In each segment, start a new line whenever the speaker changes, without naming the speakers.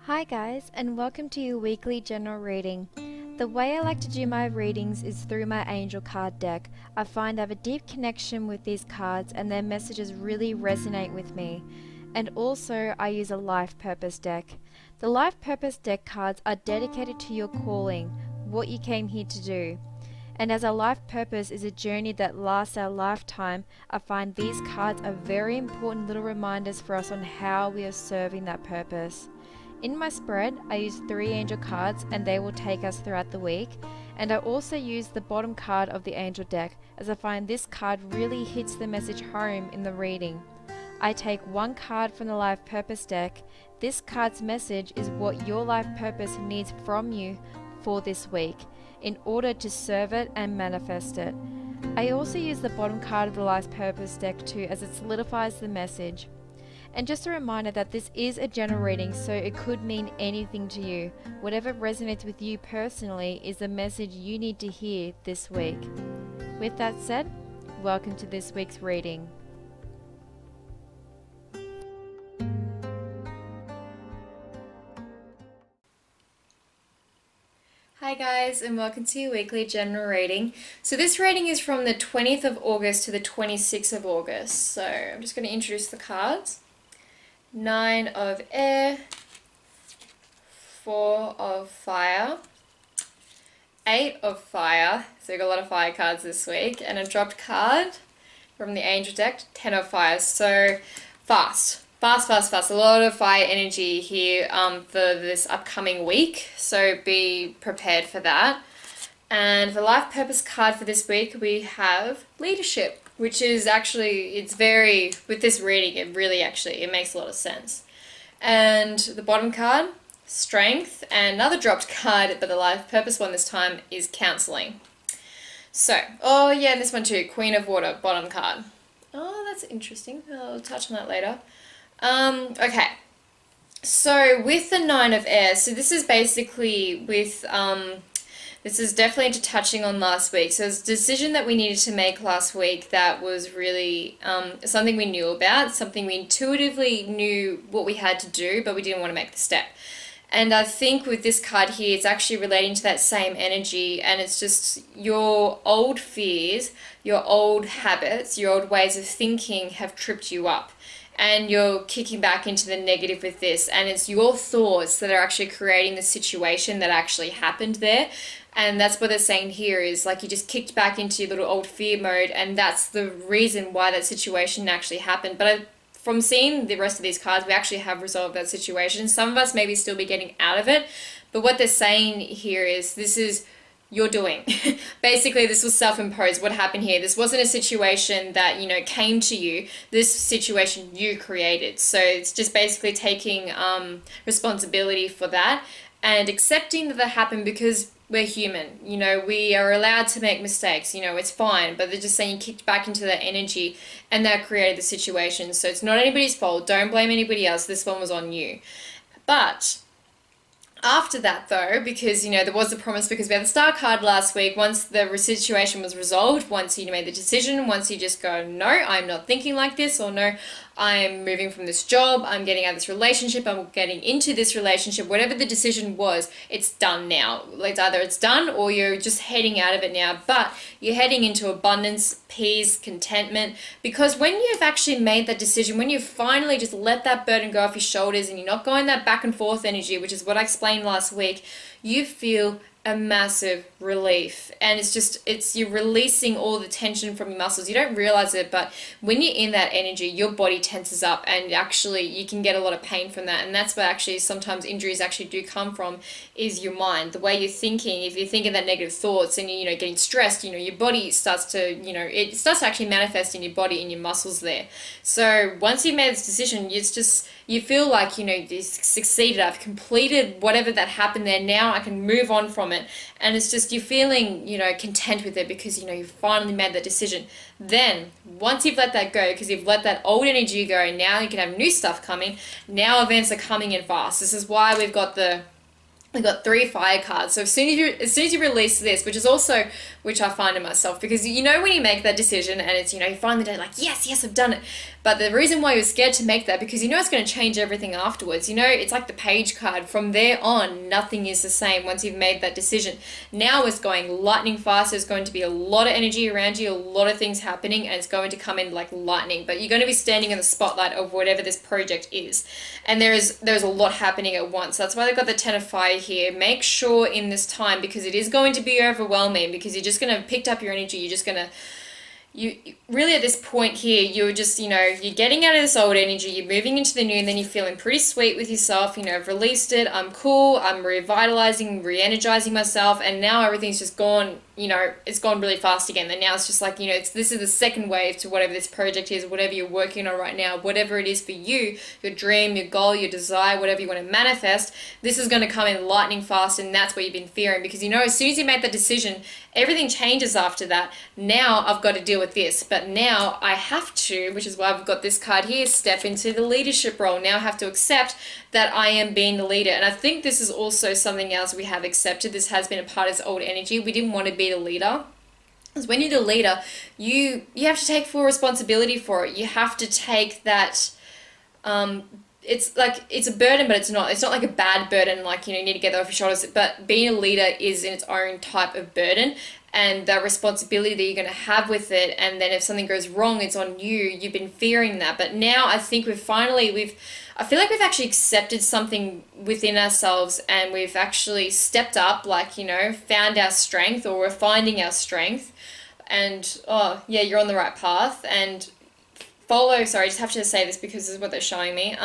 Hi guys, and welcome to your weekly general reading. The way I like to do my readings is through my angel card deck. I find I have a deep connection with these cards and their messages really resonate with me. And also I use a life purpose deck. The life purpose deck cards are dedicated to your calling, what you came here to do. And as our life purpose is a journey that lasts our lifetime, I find these cards are very important little reminders for us on how we are serving that purpose. In my spread, I use 3 angel cards and they will take us throughout the week. And I also use the bottom card of the angel deck as I find this card really hits the message home in the reading. I take 1 card from the life purpose deck. This card's message is what your life purpose needs from you for this week in order to serve it and manifest it. I also use the bottom card of the life purpose deck too as it solidifies the message. And just a reminder that this is a general reading, so it could mean anything to you. Whatever resonates with you personally is the message you need to hear this week. With that said, welcome to this week's reading. Hi guys, and welcome to your weekly general reading. So this reading is from the 20th of August to the 26th of August. So I'm just going to introduce the cards. 9 of air, 4 of fire, 8 of fire, so we got a lot of fire cards this week, and a dropped card from the angel deck, 10 of fire. So fast, a lot of fire energy here for this upcoming week, so be prepared for that. And the life purpose card for this week we have leadership, which is actually, it's very, with this reading, it makes a lot of sense. And the bottom card, strength, and another dropped card, but the life purpose one this time is counseling. So, oh yeah, and this one too, Queen of Water, bottom card. Oh, that's interesting. I'll touch on that later. Okay. So with the 9 of air, so this is basically with, this is definitely touching on last week. So it's a decision that we needed to make last week that was really something we knew about, something we intuitively knew what we had to do, but we didn't want to make the step. And I think with this card here, it's actually relating to that same energy, and it's just your old fears, your old habits, your old ways of thinking have tripped you up. And you're kicking back into the negative with this, and it's your thoughts that are actually creating the situation that actually happened there. And that's what they're saying here is like you just kicked back into your little old fear mode, and that's the reason why that situation actually happened. But from seeing the rest of these cards, we actually have resolved that situation. Some of us maybe still be getting out of it, but what they're saying here is this is you're doing. Basically, this was self-imposed. What happened here? This wasn't a situation that, came to you. This situation you created. So it's just basically taking responsibility for that and accepting that happened because we're human. We are allowed to make mistakes. It's fine. But they're just saying you kicked back into that energy and that created the situation. So it's not anybody's fault. Don't blame anybody else. This one was on you. But after that though, because there was a promise, because we had the star card last week, once the situation was resolved, once you made the decision, once you just go, no, I'm not thinking like this, or no, I'm moving from this job, I'm getting out of this relationship, I'm getting into this relationship, whatever the decision was, it's done now. Like either it's done or you're just heading out of it now, but you're heading into abundance, peace, contentment, because when you've actually made that decision, when you've finally just let that burden go off your shoulders and you're not going that back and forth energy, which is what I explained last week, you feel a massive relief, and you're releasing all the tension from your muscles. You don't realize it, but when you're in that energy, your body tenses up, and actually you can get a lot of pain from that. And that's where actually sometimes injuries actually do come from, is your mind, the way you're thinking. If you're thinking that negative thoughts and you're getting stressed, your body starts to it starts to actually manifest in your body, in your muscles there. So once you've made this decision, you feel like you succeeded, I've completed whatever that happened there, now I can move on from it. And it's just you're feeling content with it because you've finally made that decision. Then once you've let that go, because you've let that old energy go, now you can have new stuff coming. Now events are coming in fast. This is why we've got the we got 3 fire cards. So as soon as you release this, which is also, which I find in myself, because you know when you make that decision and it's, you know, you find the day like, yes, I've done it. But the reason why you're scared to make that, because you know it's going to change everything afterwards. You know, it's like the page card. From there on, nothing is the same once you've made that decision. Now it's going lightning fast. There's going to be a lot of energy around you, a lot of things happening, and it's going to come in like lightning. But you're going to be standing in the spotlight of whatever this project is. And there's a lot happening at once. That's why they've got the Ten of Fire here. Make sure in this time, because it is going to be overwhelming, because you're just going to have picked up your energy. You're just going to, you really at this point here, you're just, you know, you're getting out of this old energy, you're moving into the new, and then you're feeling pretty sweet with yourself. You know, I've released it, I'm cool, I'm revitalizing, re-energizing myself, and now everything's just gone, you know, it's gone really fast again. And now it's just like, you know, this is the second wave to whatever this project is, whatever you're working on right now, whatever it is for you, your dream, your goal, your desire, whatever you want to manifest. This is going to come in lightning fast, and that's what you've been fearing, because you know as soon as you make that decision, everything changes after that. Now I've got to deal with this, but now I have to, which is why I've got this card here, step into the leadership role. Now I have to accept that I am being the leader. And I think this is also something else we have accepted. This has been a part of this old energy. We didn't want to be the leader. Because when you're the leader, you have to take full responsibility for it. You have to take that, it's like, it's a burden, but it's not like a bad burden, like, you know, you need to get that off your shoulders. But being a leader is in its own type of burden, and the responsibility that you're going to have with it. And then if something goes wrong, it's on you. You've been fearing that. But now I think I feel like we've actually accepted something within ourselves, and we've actually stepped up, like, you know, found our strength, or we're finding our strength. And, oh, yeah, you're on the right path. And I just have to say this because this is what they're showing me.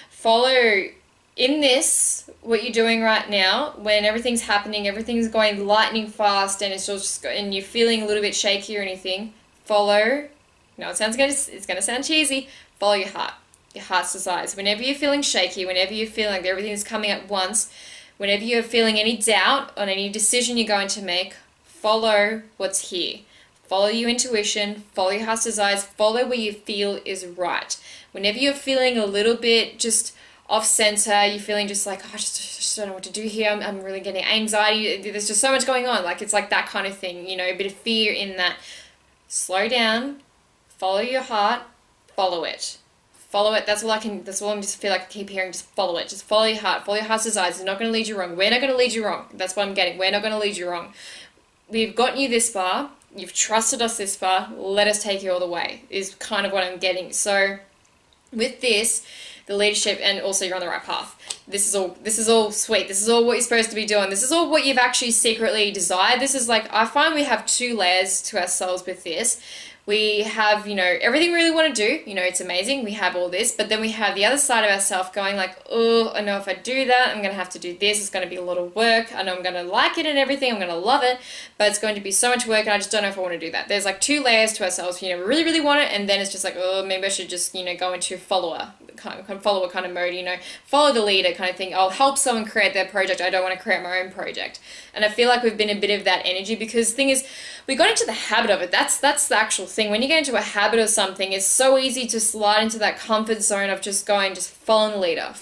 Follow in this, what you're doing right now, when everything's happening, everything's going lightning fast, and it's just, and you're feeling a little bit shaky or anything, follow, no, it's going to sound cheesy, follow your heart, your heart's desires. Whenever you're feeling shaky, whenever you're feeling like everything's coming at once, whenever you're feeling any doubt on any decision you're going to make, follow what's here. Follow your intuition, follow your heart's desires, follow what you feel is right. Whenever you're feeling a little bit just off center, you're feeling just like, oh, I just don't know what to do here, I'm really getting anxiety, there's just so much going on, like it's like that kind of thing, you know, a bit of fear in that. Slow down, follow your heart, follow it. Follow it, that's all I'm just feel like I keep hearing, just follow it. Just follow your heart, follow your heart's desires. It's not going to lead you wrong. We're not going to lead you wrong. That's what I'm getting. We're not going to lead you wrong. We've gotten you this far. You've trusted us this far. Let us take you all the way, is kind of what I'm getting. So with this, the leadership, and also you're on the right path. This is all sweet. This is all what you're supposed to be doing. This is all what you've actually secretly desired. This is like, I find we have 2 layers to ourselves with this. We have, you know, everything we really want to do, you know, it's amazing, we have all this, but then we have the other side of ourselves going like, oh, I know if I do that, I'm going to have to do this, it's going to be a lot of work, I know I'm going to like it and everything, I'm going to love it, but it's going to be so much work, and I just don't know if I want to do that. There's like 2 layers to ourselves, you know, we really, really want it, and then it's just like, oh, maybe I should just, you know, go into follower kind of mode, you know, follow the leader kind of thing. I'll help someone create their project, I don't want to create my own project. And I feel like we've been a bit of that energy, because the thing is, we got into the habit of it. That's the actual thing. When you get into a habit of something, it's so easy to slide into that comfort zone of just following the leader.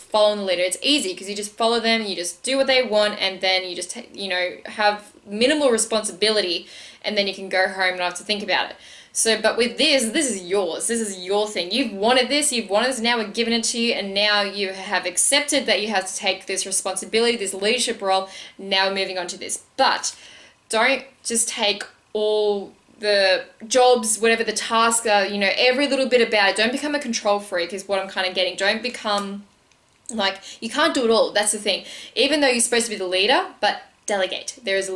It's easy because you just follow them, you just do what they want, and then you just, you know, have minimal responsibility, and then you can go home and not have to think about it. So, but with this is yours. This is your thing. You've wanted this, now we're giving it to you, and now you have accepted that you have to take this responsibility, this leadership role. Now we're moving on to this. But don't just take all the jobs, whatever the tasks are, you know, every little bit about it. Don't become a control freak is what I'm kind of getting. Don't become like, you can't do it all. That's the thing. Even though you're supposed to be the leader, but delegate. There's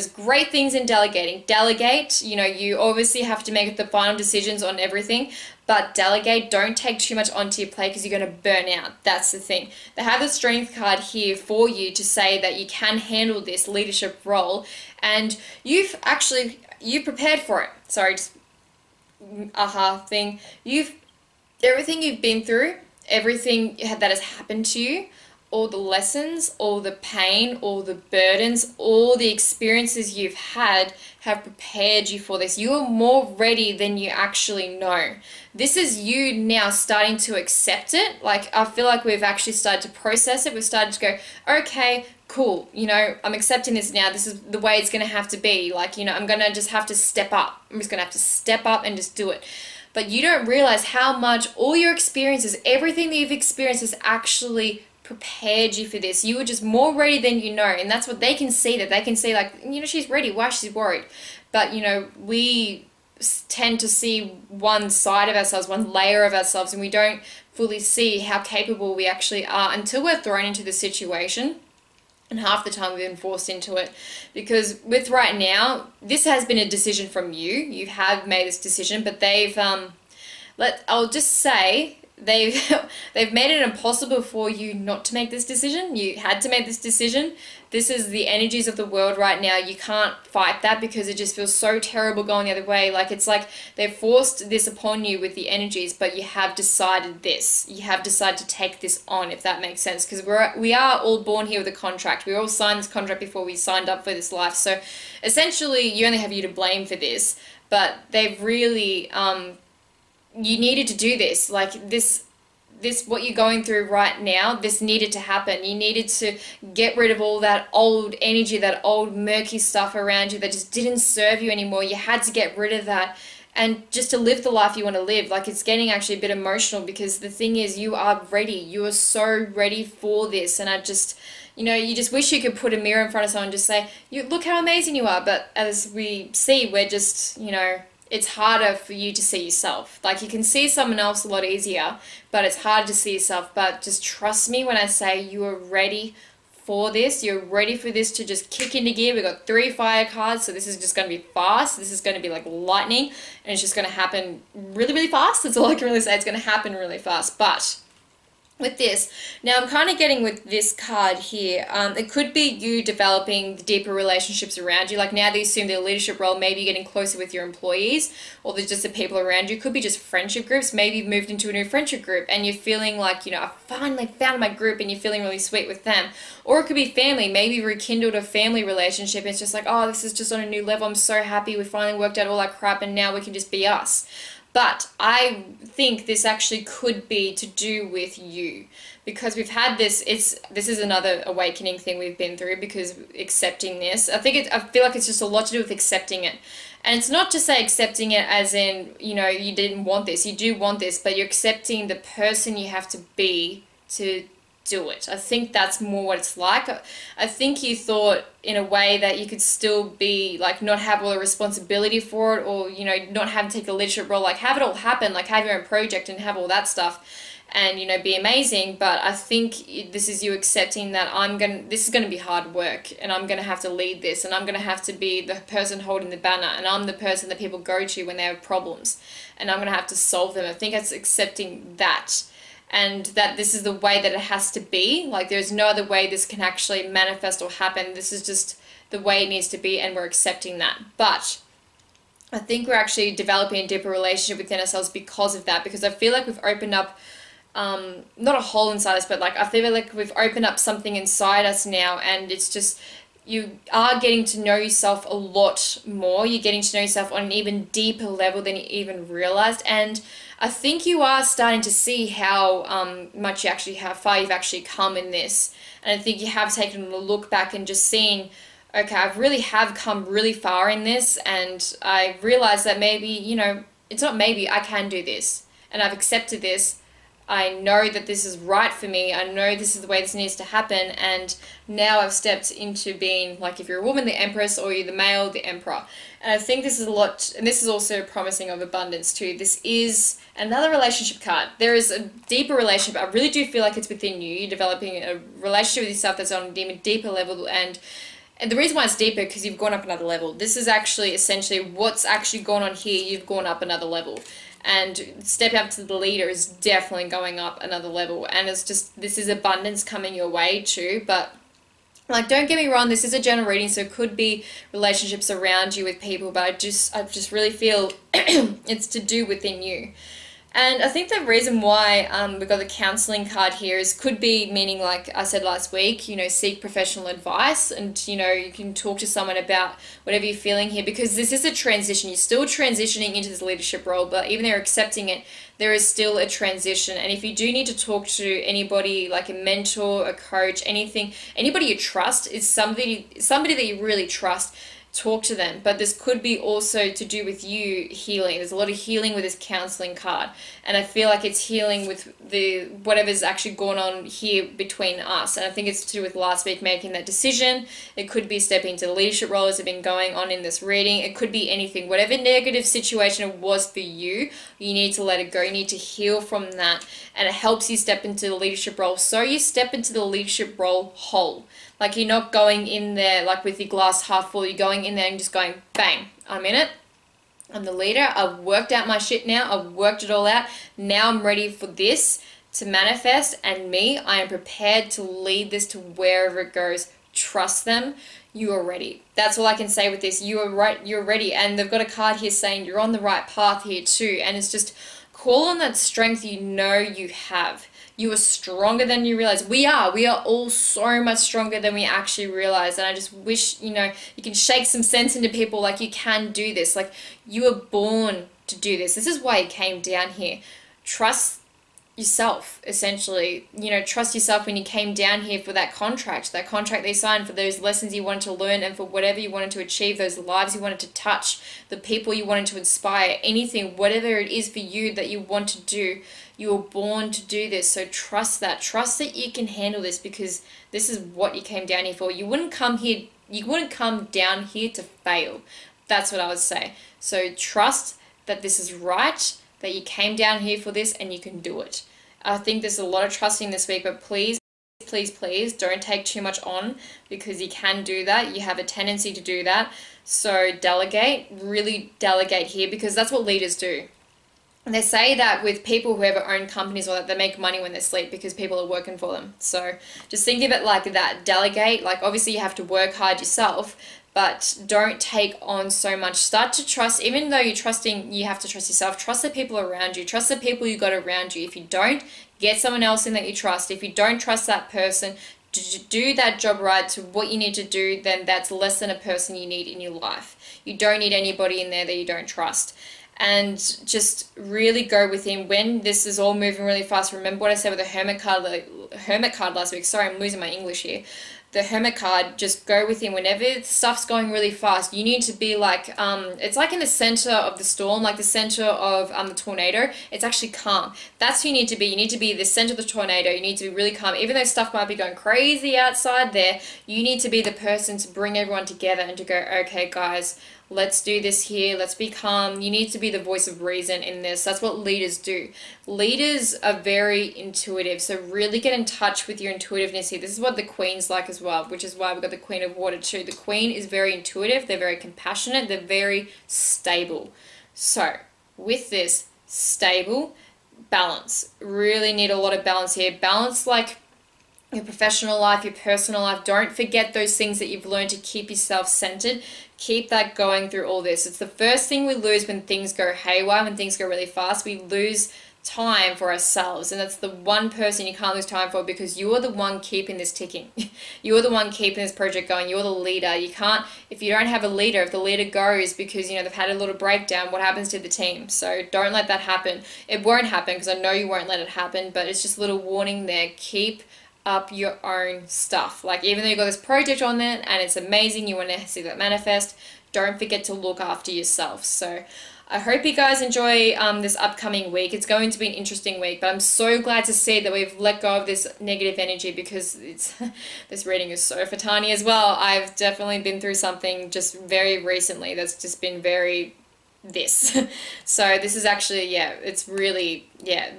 great things in delegating. Delegate, you know, you obviously have to make the final decisions on everything, but delegate. Don't take too much onto your plate because you're going to burn out. That's the thing. They have the strength card here for you to say that you can handle this leadership role, and you've prepared for it. Sorry, just thing. Everything you've been through, everything that has happened to you, all the lessons, all the pain, all the burdens, all the experiences you've had have prepared you for this. You are more ready than you actually know. This is you now starting to accept it. Like, I feel like we've actually started to process it. We've started to go, okay, cool, I'm accepting this now. This is the way it's going to have to be. Like, I'm going to just have to step up. I'm just going to have to step up and just do it. But you don't realize how much all your experiences, everything that you've experienced has actually prepared you for this. You were just more ready than you know. And that's what they can see, that they can see, like, she's ready. Why she's worried? But, we tend to see one side of ourselves, one layer of ourselves, and we don't fully see how capable we actually are until we're thrown into the situation. And half the time we've been forced into it, because with right now, this has been a decision from you. You have made this decision, but I'll just say they've made it impossible for you not to make this decision. You had to make this decision. This is the energies of the world right now. You can't fight that because it just feels so terrible going the other way. Like, it's like they've forced this upon you with the energies, but you have decided this. You have decided to take this on, if that makes sense. Because we are all born here with a contract. We all signed this contract before we signed up for this life. So essentially, you only have you to blame for this. But they've really, you needed to do this. Like, this what you're going through right now, this needed to happen. You needed to get rid of all that old energy, that old murky stuff around you that just didn't serve you anymore. You had to get rid of that, and just to live the life you want to live. Like, it's getting actually a bit emotional, because the thing is, you are ready. You are so ready for this. And I just, you just wish you could put a mirror in front of someone and just say, look how amazing you are. But as we see, we're just, it's harder for you to see yourself. Like, you can see someone else a lot easier, but it's hard to see yourself. But just trust me when I say you are ready for this. You're ready for this to just kick into gear. We've got 3 fire cards, so this is just going to be fast. This is going to be like lightning, and it's just going to happen really, really fast. That's all I can really say. It's going to happen really fast. But with this, now I'm kind of getting with this card here, it could be you developing deeper relationships around you. Like, now that you assume the leadership role, maybe you're getting closer with your employees, or there's just the people around you. It could be just friendship groups. Maybe you've moved into a new friendship group and you're feeling like, I finally found my group, and you're feeling really sweet with them. Or it could be family. Maybe you've rekindled a family relationship. It's just like, oh, this is just on a new level. I'm so happy we finally worked out all that crap, and now we can just be us. But I think this actually could be to do with you, because we've had this. This is another awakening thing we've been through, because accepting this. I feel like it's just a lot to do with accepting it. And it's not to say accepting it as in, you didn't want this. You do want this, but you're accepting the person you have to be to do it. I think that's more what it's like. I think you thought in a way that you could still be like, not have all the responsibility for it, or not have to take a leadership role, like have it all happen, like have your own project and have all that stuff, and be amazing. But I think this is you accepting that this is going to be hard work, and I'm going to have to lead this, and I'm going to have to be the person holding the banner, and I'm the person that people go to when they have problems, and I'm going to have to solve them. I think it's accepting that, and that this is the way that it has to be. Like, there's no other way this can actually manifest or happen. This is just the way it needs to be, and we're accepting that. But I think we're actually developing a deeper relationship within ourselves because of that, because I feel like we've opened up, not a hole inside us, but like, I feel like we've opened up something inside us now, and it's just, you are getting to know yourself a lot more. You're getting to know yourself on an even deeper level than you even realized. And I think you are starting to see how how far you've actually come in this. And I think you have taken a look back and just seen, okay, have come really far in this. And I realized that maybe, it's not maybe, I can do this. And I've accepted this. I know that this is right for me. I know this is the way this needs to happen. And now I've stepped into being, like, if you're a woman, the Empress, or you're the male, the Emperor. And I think this is a lot, and this is also promising of abundance too. This is another relationship card. There is a deeper relationship. I really do feel like it's within you. You're developing a relationship with yourself that's on a even deeper level. And the reason why it's deeper, because you've gone up another level. This is actually essentially what's actually gone on here. You've gone up another level. And stepping up to the leader is definitely going up another level. And it's just, this is abundance coming your way too. But, like, don't get me wrong, this is a general reading, so it could be relationships around you with people, but I just really feel it's to do within you. And I think the reason why we got the counseling card here is could be meaning, like I said last week, seek professional advice, and you can talk to someone about whatever you're feeling here, because this is a transition. You're still transitioning into this leadership role, but even though you're accepting it, there is still a transition. And if you do need to talk to anybody, like a mentor, a coach, anything, anybody you trust, is somebody that you really trust, talk to them. But this could be also to do with you healing. There's a lot of healing with this counseling card, and I feel like it's healing with the whatever's actually going on here between us. And I think it's to do with last week making that decision. It could be stepping into the leadership roles that have been going on in this reading. It could be anything. Whatever negative situation it was for you, you need to let it go. You need to heal from that, and it helps you step into the leadership role, so you step into the leadership role whole. Like, you're not going in there like with your glass half full. You're going in there and just going, bang, I'm in it. I'm the leader. I've worked out my shit now. I've worked it all out. Now I'm ready for this to manifest. And I am prepared to lead this to wherever it goes. Trust them. You are ready. That's all I can say with this. You are right. You're ready. And they've got a card here saying you're on the right path here too. And it's just call on that strength you have. You are stronger than you realize. We are all so much stronger than we actually realize. And I just wish, you can shake some sense into people, like you can do this. Like, you were born to do this. This is why you came down here. Trust yourself, essentially. Trust yourself when you came down here for that contract that you signed, for those lessons you wanted to learn, and for whatever you wanted to achieve, those lives you wanted to touch, the people you wanted to inspire, anything, whatever it is for you that you want to do. You were born to do this. So trust that you can handle this, because this is what you came down here for. You wouldn't come down here to fail. That's what I would say. So trust that this is right, that you came down here for this, and you can do it. I think there's a lot of trusting this week, but please don't take too much on, because you can do that. You have a tendency to do that. So really delegate here, because that's what leaders do. And they say that with people who ever own companies or that, they make money when they sleep because people are working for them. So just think of it like that. Delegate. Like, obviously you have to work hard yourself, but don't take on so much. Start to trust, even though you're trusting, you have to trust yourself. Trust the people around you. Trust the people you got around you. If you don't, get someone else in that you trust. If you don't trust that person to do that job right, to what you need to do, then that's less than a person you need in your life. You don't need anybody in there that you don't trust. And just really go with him when this is all moving really fast. Remember what I said with the Hermit card last week. Sorry, I'm losing my English here. The Hermit card, just go with him whenever stuff's going really fast. You need to be like, it's like in the center of the storm, like the center of the tornado. It's actually calm. That's who you need to be. You need to be the center of the tornado. You need to be really calm. Even though stuff might be going crazy outside there, you need to be the person to bring everyone together and to go, okay, guys, let's do this here. Let's be calm. You need to be the voice of reason in this. That's what leaders do. Leaders are very intuitive. So really get in touch with your intuitiveness here. This is what the Queen's like as well, which is why we've got the Queen of Water too. The Queen is very intuitive. They're very compassionate. They're very stable. So with this, stable, balance. Really need a lot of balance here. Balance, like your professional life, your personal life. Don't forget those things that you've learned to keep yourself centered. Keep that going through all this. It's the first thing we lose when things go haywire, when things go really fast. We lose time for ourselves, and that's the one person you can't lose time for, because you are the one keeping this ticking. You are the one keeping this project going. You're the leader. You can't, if you don't have a leader, if the leader goes because they've had a little breakdown, what happens to the team? So don't let that happen. It won't happen, because I know you won't let it happen, but it's just a little warning there. Keep up your own stuff. Like, even though you've got this project on there and it's amazing, you want to see that manifest, don't forget to look after yourself. So I hope you guys enjoy this upcoming week. It's going to be an interesting week, but I'm so glad to see that we've let go of this negative energy, because this reading is so for Tani as well. I've definitely been through something just very recently that's just been very so this is actually, it's really,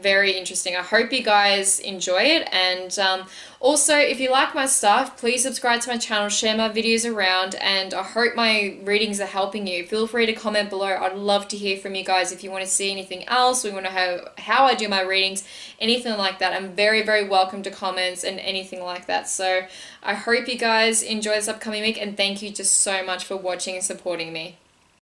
very interesting. I hope you guys enjoy it, and also, if you like my stuff, please subscribe to my channel, share my videos around, and I hope my readings are helping you. Feel free to comment below. I'd love to hear from you guys if you want to see anything else, or you want to know how I do my readings, anything like that. I'm very, very welcome to comments and anything like that. So I hope you guys enjoy this upcoming week, and thank you just so much for watching and supporting me.